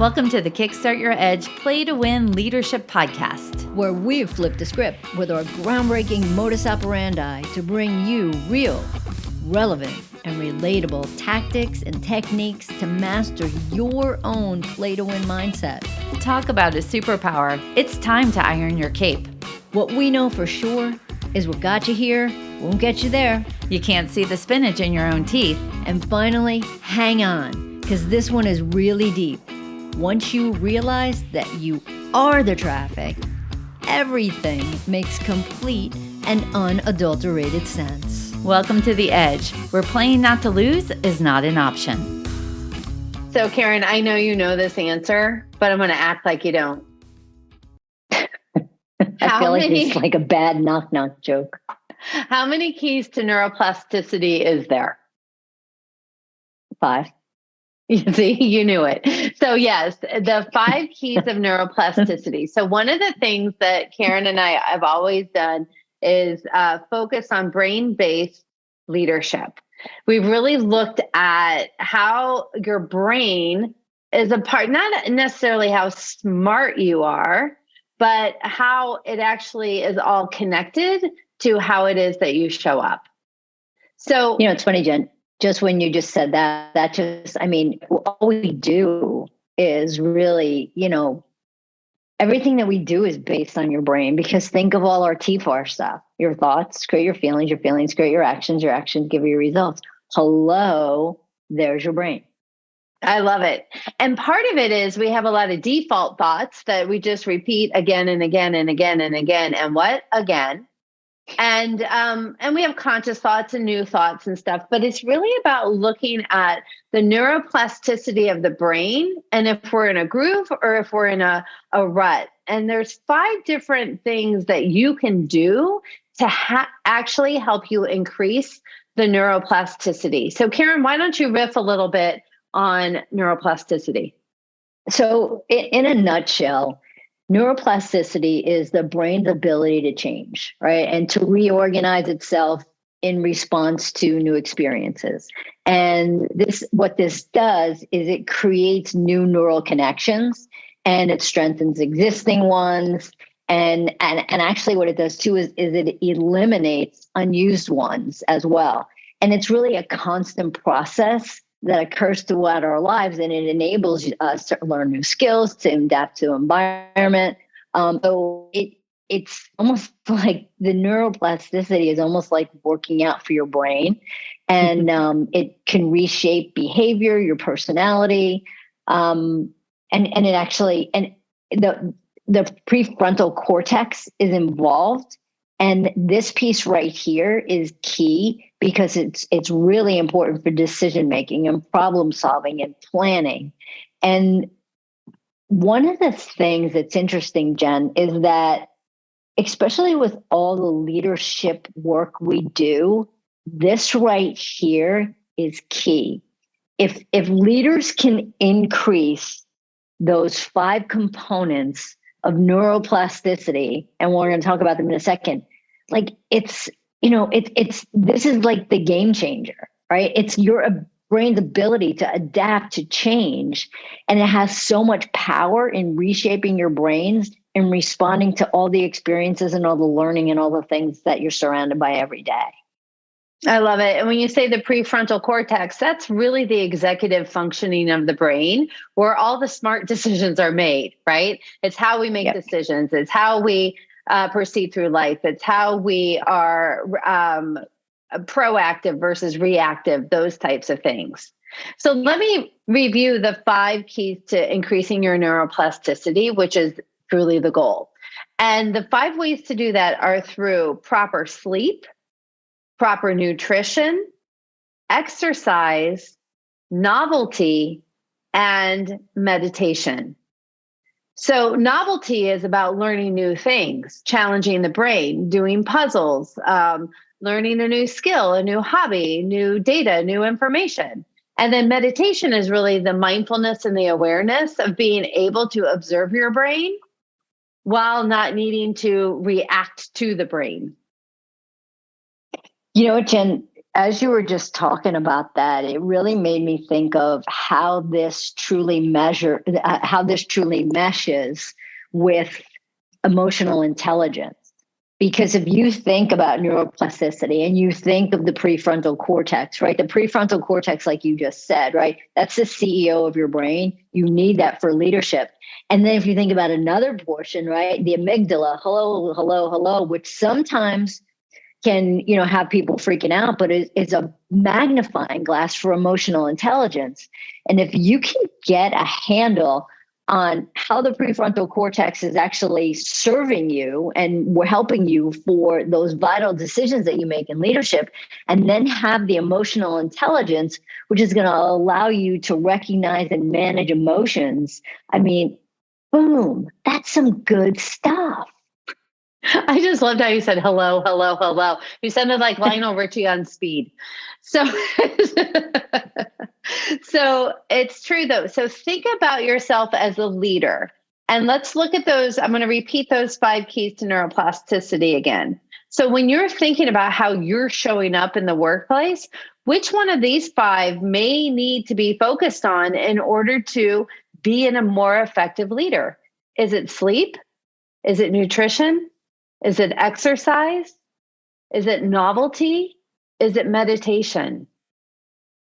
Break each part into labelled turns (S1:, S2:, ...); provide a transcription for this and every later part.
S1: Welcome to the Kickstart Your Edge Play to Win Leadership Podcast,
S2: where we've flipped the script with our groundbreaking modus operandi to bring you real, relevant, and relatable tactics and techniques to master your own play to win mindset.
S1: Talk about a superpower. It's time to iron your cape.
S2: What we know for sure is what got you here won't get you there.
S1: You can't see the spinach in your own teeth.
S2: And finally, hang on, because this one is really deep. Once you realize that you are the traffic, everything makes complete and unadulterated sense.
S1: Welcome to the Edge, where playing not to lose is not an option.
S3: So, Karen, I know you know this answer, but I'm going to act like you don't.
S2: I feel like it's like a bad knock-knock joke.
S3: How many keys to neuroplasticity is there?
S2: 5.
S3: You see, you knew it. So yes, the 5 keys of neuroplasticity. So one of the things that Karen and I have always done is focus on brain-based leadership. We've really looked at how your brain is a part, not necessarily how smart you are, but how it actually is all connected to how it is that you show up. So,
S2: it's funny, Jen. Just when you just said that all we do is really, everything that we do is based on your brain, because think of all our T4 stuff. Your thoughts create your feelings create your actions give you your results. Hello, there's your brain.
S3: I love it. And part of it is we have a lot of default thoughts that we just repeat again and again and again and again. And what? Again. And we have conscious thoughts and new thoughts and stuff, but it's really about looking at the neuroplasticity of the brain, and if we're in a groove or if we're in a rut. And there's 5 different things that you can do to actually help you increase the neuroplasticity. So Karen, why don't you riff a little bit on neuroplasticity?
S2: So in a nutshell, neuroplasticity is the brain's ability to change, right? And to reorganize itself in response to new experiences. And what this does is it creates new neural connections, and it strengthens existing ones. And actually what it does too is it eliminates unused ones as well. And it's really a constant process that occurs throughout our lives, and it enables us to learn new skills, to adapt to environment. So it's almost like the neuroplasticity is almost like working out for your brain, and it can reshape behavior, your personality, and it actually, and the prefrontal cortex is involved. And this piece right here is key, because it's really important for decision making and problem solving and planning. And one of the things that's interesting, Jen, is that especially with all the leadership work we do, this right here is key. If leaders can increase those 5 components of neuroplasticity, and we're going to talk about them in a second, like this is like the game changer, right? It's your brain's ability to adapt to change. And it has so much power in reshaping your brains and responding to all the experiences and all the learning and all the things that you're surrounded by every day.
S3: I love it. And when you say the prefrontal cortex, that's really the executive functioning of the brain, where all the smart decisions are made, right? It's how we make decisions. It's how we proceed through life. It's how we are proactive versus reactive, those types of things. So let me review the 5 keys to increasing your neuroplasticity, which is truly the goal. And the 5 ways to do that are through proper sleep, proper nutrition, exercise, novelty, and meditation. So novelty is about learning new things, challenging the brain, doing puzzles, learning a new skill, a new hobby, new data, new information. And then meditation is really the mindfulness and the awareness of being able to observe your brain while not needing to react to the brain.
S2: You know what, Jen, As you were just talking about that, it really made me think of how this truly meshes with emotional intelligence. Because if you think about neuroplasticity and you think of the prefrontal cortex, right? The prefrontal cortex, like you just said, right? That's the CEO of your brain. You need that for leadership. And then if you think about another portion, right? The amygdala, hello, hello, hello, which sometimes can, have people freaking out, but it's a magnifying glass for emotional intelligence. And if you can get a handle on how the prefrontal cortex is actually serving you and we're helping you for those vital decisions that you make in leadership, and then have the emotional intelligence, which is going to allow you to recognize and manage emotions. I mean, boom, that's some good stuff.
S3: I just loved how you said hello, hello, hello. You sounded like Lionel Richie on speed. So, so it's true though. So think about yourself as a leader, and let's look at those. I'm going to repeat those 5 keys to neuroplasticity again. So when you're thinking about how you're showing up in the workplace, which one of these 5 may need to be focused on in order to be a more effective leader? Is it sleep? Is it nutrition? Is it exercise? Is it novelty? Is it meditation?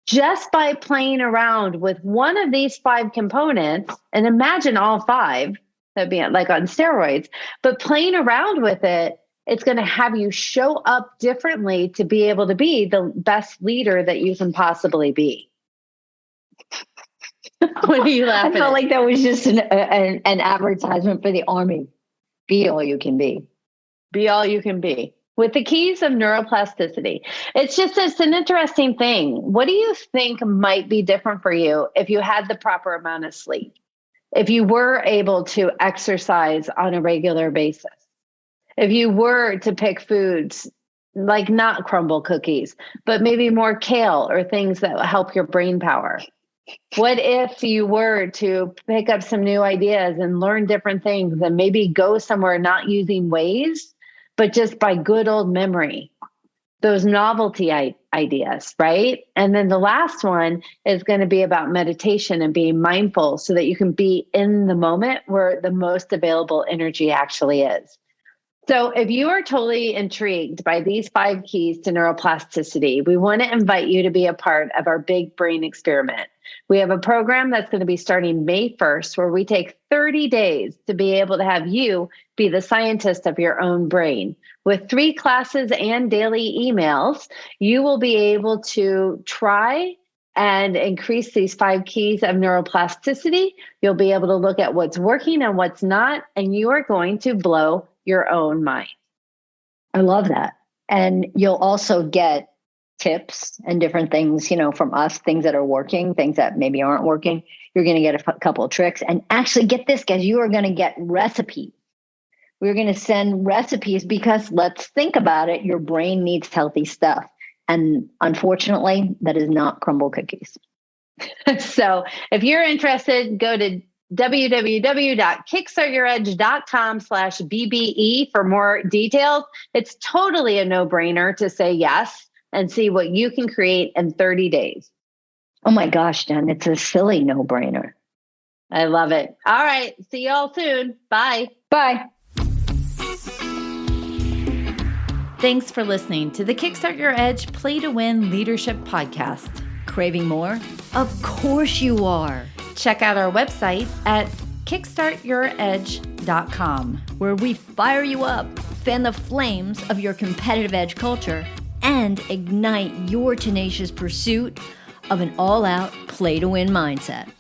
S3: Just by playing around with one of these 5 components, and imagine all 5, that'd be like on steroids, but playing around with it, it's going to have you show up differently to be able to be the best leader that you can possibly be. What are you laughing
S2: I felt
S3: at?
S2: like that was just an advertisement for the Army. Be all you can be.
S3: Be all you can be. With the keys of neuroplasticity, it's an interesting thing. What do you think might be different for you if you had the proper amount of sleep? If you were able to exercise on a regular basis? If you were to pick foods like not crumble cookies, but maybe more kale or things that help your brain power? What if you were to pick up some new ideas and learn different things and maybe go somewhere not using Waze, but just by good old memory, those novelty ideas, right? And then the last one is going to be about meditation and being mindful so that you can be in the moment where the most available energy actually is. So if you are totally intrigued by these 5 keys to neuroplasticity, we want to invite you to be a part of our big brain experiment. We have a program that's going to be starting May 1st, where we take 30 days to be able to have you be the scientist of your own brain. With 3 classes and daily emails, you will be able to try and increase these 5 keys of neuroplasticity. You'll be able to look at what's working and what's not, and you are going to blow your own mind.
S2: I love that. And you'll also get tips and different things, from us, things that are working, things that maybe aren't working. You're going to get a couple of tricks, and actually get this, guys, you are going to get recipes. We're going to send recipes because let's think about it. Your brain needs healthy stuff. And unfortunately, that is not crumble cookies.
S3: So if you're interested, go to www.kickstartyyouredge.com/BBE for more details. It's totally a no-brainer to say yes and see what you can create in 30 days.
S2: Oh my gosh, Jen, it's a silly no-brainer.
S3: I love it. All right. See y'all soon. Bye.
S2: Bye.
S1: Thanks for listening to the Kickstart Your Edge Play to Win Leadership Podcast.
S4: Craving more? Of course you are.
S1: Check out our website at kickstartyouredge.com,
S4: where we fire you up, fan the flames of your competitive edge culture, and ignite your tenacious pursuit of an all-out play-to-win mindset.